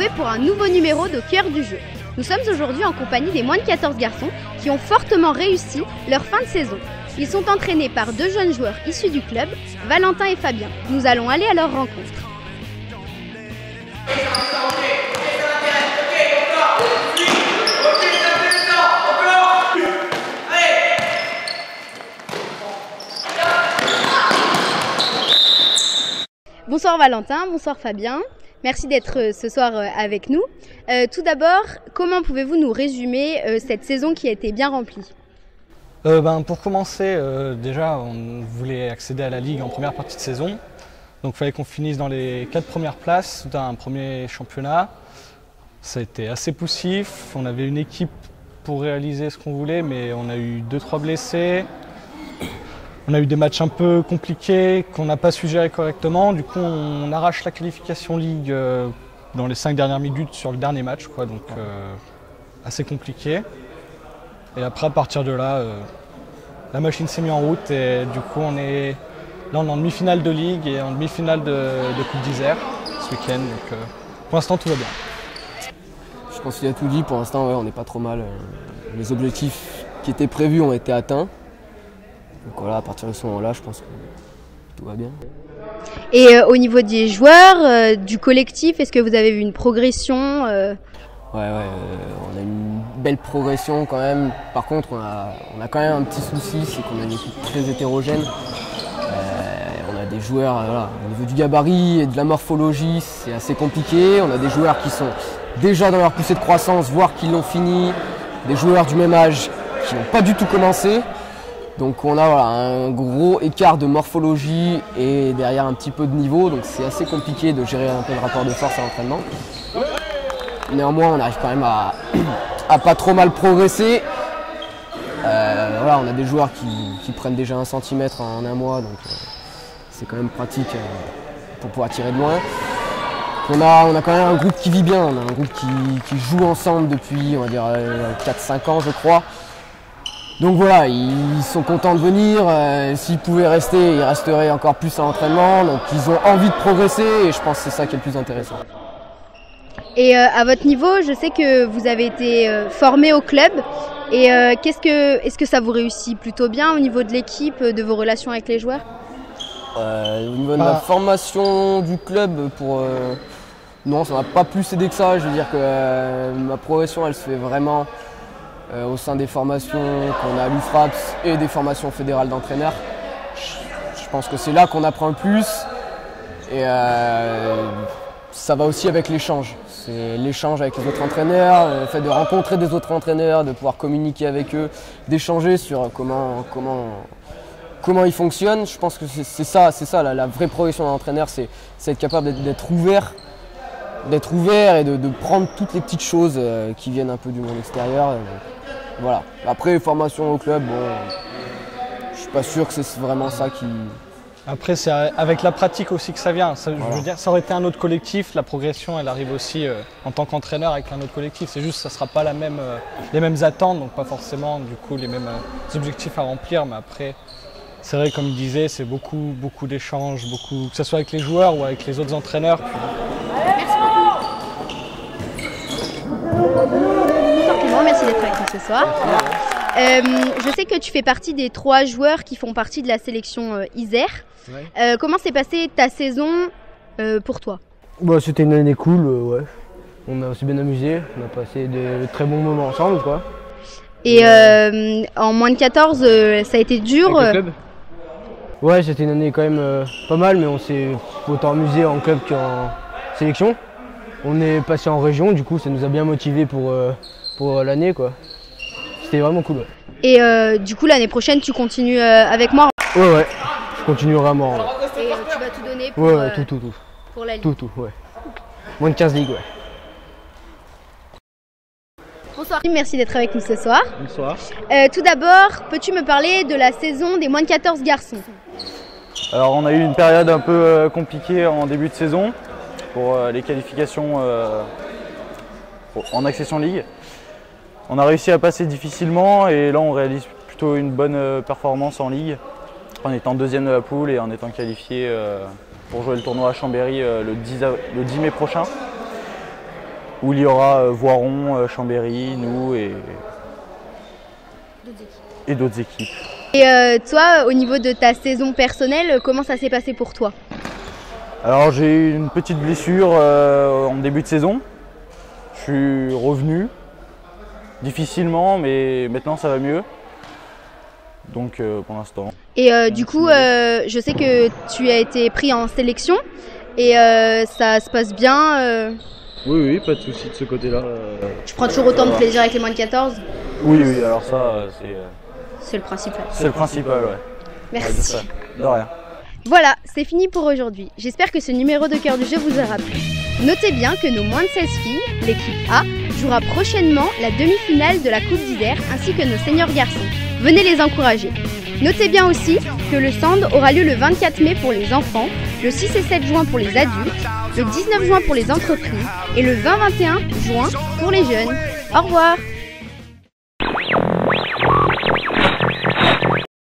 retrouver pour un nouveau numéro de Cœur du jeu. Nous sommes aujourd'hui en compagnie des moins de 14 garçons qui ont fortement réussi leur fin de saison. Ils sont entraînés par deux jeunes joueurs issus du club, Valentin et Fabien. Nous allons aller à leur rencontre. Bonsoir Valentin, bonsoir Fabien. Merci d'être ce soir avec nous. Tout d'abord, comment pouvez-vous nous résumer cette saison qui a été bien remplie ? Pour commencer, déjà on voulait accéder à la Ligue en première partie de saison. Donc il fallait qu'on finisse dans les 4 premières places d'un premier championnat. Ça a été assez poussif, on avait une équipe pour réaliser ce qu'on voulait, mais on a eu 2-3 blessés. On a eu des matchs un peu compliqués qu'on n'a pas su gérer correctement. Du coup, on arrache la qualification Ligue dans les 5 dernières minutes sur le dernier match, quoi, donc assez compliqué. Et après, à partir de là, la machine s'est mise en route et du coup, on est en demi-finale de Ligue et en demi-finale de Coupe d'Isère ce week-end. Donc, pour l'instant, tout va bien. Je pense qu'il y a tout dit. Pour l'instant, ouais, on n'est pas trop mal. Les objectifs qui étaient prévus ont été atteints. Donc voilà, à partir de ce moment-là, je pense que tout va bien. Et au niveau des joueurs, du collectif, est-ce que vous avez vu une progression Ouais, on a une belle progression quand même. Par contre, on a quand même un petit souci, c'est qu'on a une équipe très hétérogène. On a des joueurs, voilà, au niveau du gabarit et de la morphologie, c'est assez compliqué. On a des joueurs qui sont déjà dans leur poussée de croissance, voire qui l'ont fini. Des joueurs du même âge qui n'ont pas du tout commencé. Donc on a un gros écart de morphologie et derrière un petit peu de niveau, donc c'est assez compliqué de gérer un peu le rapport de force à l'entraînement. Néanmoins, on arrive quand même à pas trop mal progresser. Voilà, on a des joueurs qui prennent déjà 1 cm en un mois, donc c'est quand même pratique pour pouvoir tirer de loin. On a quand même un groupe qui vit bien, on a un groupe qui joue ensemble depuis, on va dire, 4-5 ans je crois. Donc voilà, ils sont contents de venir, s'ils pouvaient rester, ils resteraient encore plus à l'entraînement, donc ils ont envie de progresser et je pense que c'est ça qui est le plus intéressant. Et à votre niveau, je sais que vous avez été formé au club et est-ce que ça vous réussit plutôt bien au niveau de l'équipe, de vos relations avec les joueurs ? Au niveau de la formation du club, non, ça m'a pas plus aidé que ça, je veux dire que ma progression elle se fait vraiment au sein des formations qu'on a à l'UFRAPS et des formations fédérales d'entraîneurs. Je pense que c'est là qu'on apprend le plus et ça va aussi avec l'échange. C'est l'échange avec les autres entraîneurs, le fait de rencontrer des autres entraîneurs, de pouvoir communiquer avec eux, d'échanger sur comment ils fonctionnent. Je pense que c'est ça la vraie progression d'un entraîneur, c'est être capable d'être ouvert et de prendre toutes les petites choses qui viennent un peu du monde extérieur. Voilà. Après, formation au club, bon, je suis pas sûr que c'est vraiment ça qui... Après, c'est avec la pratique aussi que ça vient. Voilà. Je veux dire, ça aurait été un autre collectif, la progression, elle arrive aussi en tant qu'entraîneur avec un autre collectif. C'est juste que ça ne sera pas les mêmes attentes, donc pas forcément du coup les mêmes objectifs à remplir. Mais après, c'est vrai, comme il disait, c'est beaucoup d'échanges, que ce soit avec les joueurs ou avec les autres entraîneurs. Merci d'être avec nous ce soir. Je sais que tu fais partie des 3 joueurs qui font partie de la sélection Isère. Ouais. Comment s'est passée ta saison pour toi ? C'était une année cool, ouais. On a aussi bien amusé, on a passé de très bons moments ensemble, quoi. Et en moins de 14, ça a été dur. Avec le club ? Ouais, c'était une année quand même pas mal, mais on s'est autant amusé en club qu'en sélection. On est passé en région, du coup ça nous a bien motivés pour l'année, quoi. C'était vraiment cool. Ouais. Et du coup l'année prochaine tu continues avec moi ? Ouais, je continuerai vraiment. Ouais. Et tu vas tout donner pour, tout. Pour la Ligue ? Tout, ouais. Moins de 15 ligues, ouais. Bonsoir, merci d'être avec nous ce soir. Bonsoir. Tout d'abord, peux-tu me parler de la saison des moins de 14 garçons ? Alors on a eu une période un peu compliquée en début de saison pour les qualifications en Accession Ligue. On a réussi à passer difficilement et là on réalise plutôt une bonne performance en Ligue en étant 2e de la poule et en étant qualifié pour jouer le tournoi à Chambéry le 10 mai prochain. où il y aura Voiron, Chambéry, nous et d'autres équipes. Et toi, au niveau de ta saison personnelle, comment ça s'est passé pour toi? Alors j'ai eu une petite blessure en début de saison. Je suis revenu difficilement, mais maintenant ça va mieux. Donc pour l'instant. Et du coup, je sais que tu as été pris en sélection et ça se passe bien. Oui, pas de souci de ce côté-là. Tu prends toujours autant de plaisir avec les moins de 14? Oui, alors ça C'est le principal. c'est le principal, ouais. Merci. De rien. Voilà, c'est fini pour aujourd'hui. J'espère que ce numéro de Cœur du Jeu vous aura plu. Notez bien que nos moins de 16 filles, l'équipe A, jouera prochainement la demi-finale de la Coupe d'Isère ainsi que nos seniors garçons. Venez les encourager. Notez bien aussi que le Sand aura lieu le 24 mai pour les enfants, le 6 et 7 juin pour les adultes, le 19 juin pour les entreprises et le 20-21 juin pour les jeunes. Au revoir!